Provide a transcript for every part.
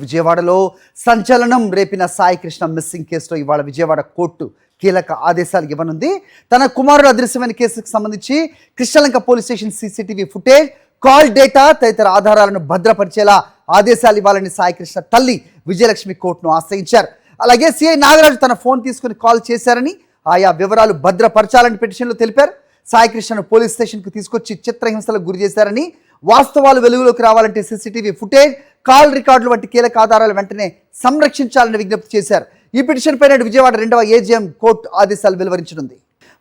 విజయవాడలో సంచలనం రేపిన సాయి కృష్ణ మిస్సింగ్ కేసులో ఇవాళ విజయవాడ కోర్టు కీలక ఆదేశాలు ఇవ్వనుంది. తన కుమారుడు అదృశ్యమైన కేసుకు సంబంధించి Krishnalanka police station CCTV footage, call data తదితర ఆధారాలను భద్రపరిచేలా ఆదేశాలు ఇవ్వాలని సాయి కృష్ణ తల్లి విజయలక్ష్మి కోర్టును ఆశ్రయించారు. అలాగే సిఐ నాగరాజు తన ఫోన్ తీసుకుని కాల్ చేశారని, ఆయా వివరాలు భద్రపరచాలని పిటిషన్లో తెలిపారు. సాయి కృష్ణను పోలీస్ స్టేషన్కు తీసుకొచ్చి చిత్రహింసలకు గురి చేశారని, వాస్తవాలు వెలుగులోకి రావాలంటే సీసీటీవీ ఫుటేజ్, కాల్ రికార్డులు వంటి కీలక ఆధారాలు వెంటనే సంరక్షించాలని విజ్ఞప్తి చేశారు. ఈ పిటిషన్ పైన విజయవాడ 2వ ఏజీఎం కోర్టు ఆదేశాలు వెలువరించనుంది.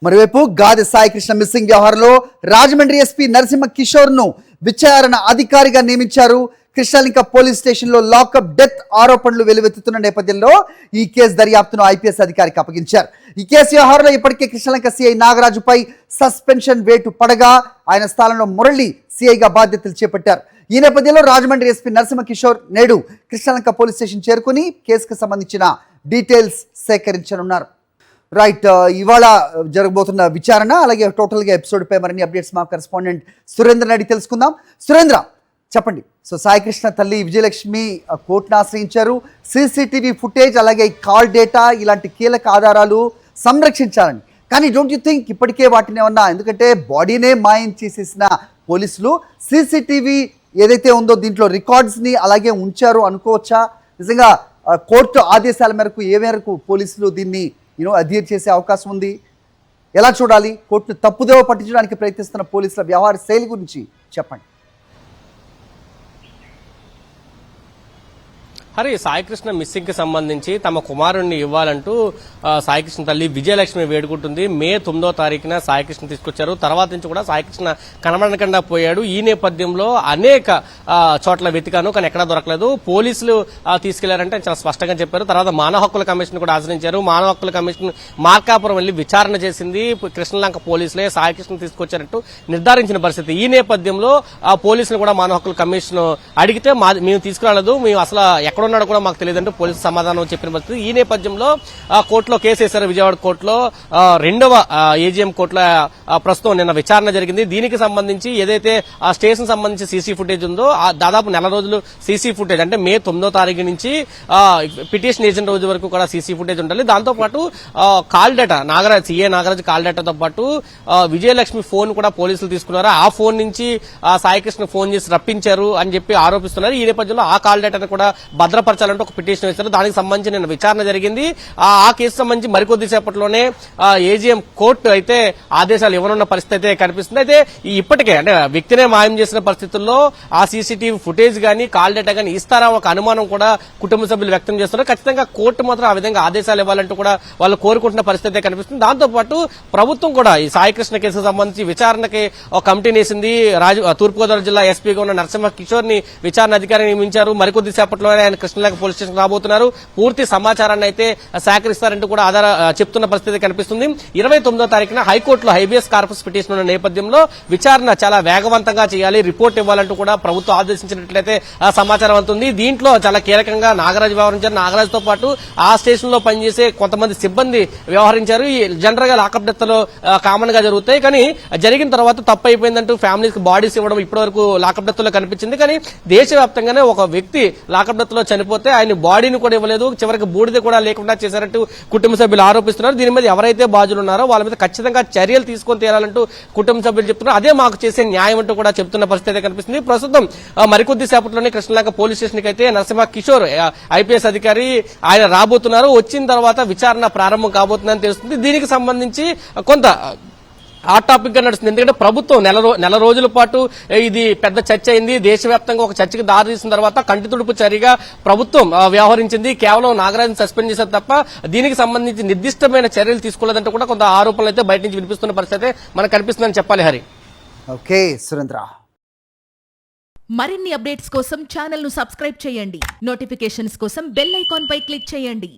మరోవైపు గాది సాయి కృష్ణ మిస్సింగ్ వ్యవహారంలో రాజమండ్రి ఎస్పీ నరసింహ కిషోర్ను విచారణ అధికారిగా నియమించారు. కృష్ణలంక పోలీస్ స్టేషన్లో లాకప్ డెత్ ఆరోపణలు వెలువెత్తుతున్న నేపథ్యంలో ఈ కేసు దర్యాప్తును ఐపీఎస్ అధికారికి అప్పగించారు. ఈ కేసు వ్యవహారంలో ఇప్పటికే కృష్ణలంక సిఐ నాగరాజుపై సస్పెన్షన్ వేటు పడగా ఆయన స్థానంలో మురళి సిఐగా బాధ్యతలు చేపట్టారు. ఈ నేపథ్యంలో రాజమండ్రి ఎస్పీ నరసింహ కిషోర్ నేడు కృష్ణలంక పోలీస్ స్టేషన్ చేరుకుని కేసుకు సంబంధించిన డీటెయిల్స్ సేకరించనున్నారు. రైట్, ఇవాళ జరగబోతున్న విచారణ అలాగే టోటల్గా ఎపిసోడ్ పై మరిన్ని అప్డేట్స్ మా కరెస్పాండెంట్ సురేంద్ర అడిగి తెలుసుకుందాం. సురేంద్ర, చెప్పండి. సో సాయి కృష్ణ తల్లి విజయలక్ష్మి కోర్టును ఆశ్రయించారు. సీసీటీవీ ఫుటేజ్ అలాగే కాల్ డేటా ఇలాంటి కీలక ఆధారాలు సంరక్షించాలని, కానీ డోంట్ యూ థింక్ ఇప్పటికే వాటిని ఏమన్నా, ఎందుకంటే బాడీనే మాయం చేసేసిన పోలీసులు సీసీటీవీ ఏదైతే ఉందో దీంట్లో రికార్డ్స్ని అలాగే ఉంచారు అనుకోవచ్చా? నిజంగా కోర్టు ఆదేశాల మేరకు ఏ మేరకు పోలీసులు దీన్ని అధ్యయనం చేసే అవకాశం ఉంది? ఎలా చూడాలి? కోర్టును తప్పుదేవ పట్టించడానికి ప్రయత్నిస్తున్న పోలీసుల వ్యవహార శైలి గురించి చెప్పండి. హరి, సాయికృష్ణ మిస్సింగ్ కి సంబంధించి తమ కుమారుణ్ణి ఇవ్వాలంటూ సాయికృష్ణ తల్లి విజయలక్ష్మి వేడుకుంటుంది. మే 9వ తారీఖున సాయికృష్ణ తీసుకొచ్చారు. తర్వాత నుంచి కూడా సాయికృష్ణ కనబడకుండా పోయాడు. ఈ నేపథ్యంలో అనేక చోట్ల వెతికాను, కానీ ఎక్కడా దొరకలేదు. పోలీసులు తీసుకెళ్లారంటే చాలా స్పష్టంగా చెప్పారు. తర్వాత మానవ హక్కుల కమిషన్ కూడా ఆశ్రయించారు. మానవ హక్కుల కమిషన్ మార్కాపురం వెళ్లి విచారణ చేసింది. కృష్ణలంక పోలీసులే సాయికృష్ణ తీసుకొచ్చారంటూ నిర్ధారించిన పరిస్థితి. ఈ నేపథ్యంలో పోలీసులు కూడా మానవ హక్కుల కమిషన్ అడిగితే మేము తీసుకురాలేదు, మేము అసలు ఎక్కడున్నాడో కూడా మాకు తెలియదంటూ పోలీసు సమాధానం చెప్పిన పరిస్థితి. ఈ నేపథ్యంలో కోర్టులో కేసు వేశారు. విజయవాడ కోర్టులో 2వ ఏజీఎం కోర్టులో ప్రస్తుతం నిన్న విచారణ జరిగింది. దీనికి సంబంధించి ఏదైతే ఆ స్టేషన్ సంబంధించి సీసీ ఫుటేజ్ ఉందో దాదాపు నెల రోజులు సీసీ ఫుటేజ్, అంటే మే 9వ తారీఖు నుంచి పిటిషన్ ఏజెంట్ రోజు వరకు కూడా సీసీ ఫుటేజ్ ఉండాలి. దాంతో పాటు call data, CA Nagaraju call డేటాతో పాటు విజయలక్ష్మి ఫోన్ కూడా పోలీసులు తీసుకున్నారు. ఆ ఫోన్ నుంచి సాయికృష్ణ ఫోన్ చేసి రప్పించారు అని చెప్పి ఆరోపిస్తున్నారు. ఈ నేపథ్యంలో ఆ కాల్ డేటాను కూడా భద్రపరచాలంటే ఒక పిటిషన్ వేశారు. దానికి సంబంధించి నిన్న విచారణ జరిగింది. ఆ కేసు సంబంధించి మరికొద్ది సేపట్లోనే ఏజీఎం కోర్టు అయితే ఆదేశాలు ఇవ్వనున్న పరిస్థితి అయితే కనిపిస్తుంది. అయితే ఇప్పటికే అంటే వ్యక్తినే మాయం చేసిన పరిస్థితుల్లో ఆ సీసీటీవీ ఫుటేజ్ గానీ కాల్ డేటా గానీ ఇస్తారా ఒక అనుమానం కూడా కుటుంబ సభ్యులు వ్యక్తం చేస్తున్నారు. ఖచ్చితంగా కోర్టు మాత్రం ఆ విధంగా ఆదేశాలు ఇవ్వాలంటూ కూడా వాళ్ళు కోరుకుంటున్న పరిస్థితి అయితే కనిపిస్తుంది. దాంతో పాటు ప్రభుత్వం కూడా ఈ సాయికృష్ణ కేసుకు సంబంధించి విచారణకి ఒక కమిటీని వేసింది. తూర్పుగోదావరి జిల్లా ఎస్పీగా ఉన్న నరసింహ కిషోర్ ని విచారణ అధికారిని నియమించారు. మరికొద్ది సేపట్లో ఆయన కృష్ణలంక పోలీస్ స్టేషన్ రాబోతున్నారు. పూర్తి సమాచారాన్ని అయితే సేకరిస్తారంటూ కూడా చెప్తున్న పరిస్థితి కనిపిస్తుంది. 29వ తారీఖున హైకోర్టులో హైబియస్ కార్పస్ పిటిషన్ ఉన్న నేపథ్యంలో విచారణ చాలా వేగవంతంగా చేయాలి, రిపోర్ట్ ఇవ్వాలంటూ కూడా ప్రభుత్వం ఆదేశించినట్లయితే సమాచారం అవుతుంది. దీంట్లో చాలా కీలకంగా నాగరాజు వ్యవహరించారు. నాగరాజుతో పాటు ఆ స్టేషన్ లో పనిచేసే కొంతమంది సిబ్బంది వ్యవహరించారు. జనరల్ గా లాకప్ డెత్ లో కామన్ గా జరుగుతాయి, కానీ జరిగిన తర్వాత తప్పు అయిపోయిందంటూ ఫ్యామిలీస్ కి బాడీస్ ఇవ్వడం ఇప్పటి వరకు లాకప్ డెత్ లో కనిపించింది. కానీ దేశవ్యాప్తంగానే ఒక వ్యక్తి లాకప్ డెత్ లో చనిపోతే ఆయన బాడీని కూడా ఇవ్వలేదు, చివరికి బూడిద కూడా లేకుండా చేశారంటూ కుటుంబ సభ్యులు ఆరోపిస్తున్నారు. దీని మీద ఎవరైతే బాధ్యులు ఉన్నారో వాళ్ళ మీద ఖచ్చితంగా చర్యలు తీసుకొని తీరాలంటూ కుటుంబ సభ్యులు చెప్తున్నారు. అదే మాకు చేసే న్యాయం అంటూ కూడా చెప్తున్న పరిస్థితి కనిపిస్తుంది. ప్రస్తుతం మరికొద్ది సేపట్లోనే కృష్ణలంక పోలీస్ స్టేషన్ కి అయితే నరసింహ కిషోర్ ఐపీఎస్ అధికారి ఆయన రాబోతున్నారు. వచ్చిన తర్వాత విచారణ ప్రారంభం కాబోతుందని తెలుస్తుంది. దీనికి సంబంధించి కొంత ఆ టాపిక్ గా నడుస్తుంది. ఎందుకంటే ప్రభుత్వం నెల రోజుల పాటు ఇది పెద్ద చర్చ అయింది. దేశవ్యాప్తంగా ఒక చర్చకి దారి తీసిన తర్వాత కంటి తుడుపు చర్యగా ప్రభుత్వం వ్యవహరించింది. కేవలం నాగరాజుని సస్పెండ్ చేశారు తప్ప దీనికి సంబంధించి నిర్దిష్టమైన చర్యలు తీసుకోలేదంటే కూడా కొంత ఆరోపణలు అయితే బయట నుంచి వినిపిస్తున్న పరిస్థితి మనకు కనిపిస్తుందని చెప్పాలి. హరి, ఓకే సురేంద్ర. మరిన్ని అప్డేట్స్ కోసం ఛానల్ ను సబ్స్క్రైబ్ చేయండి. నోటిఫికేషన్స్ కోసం బెల్ ఐకాన్ పై క్లిక్ చేయండి.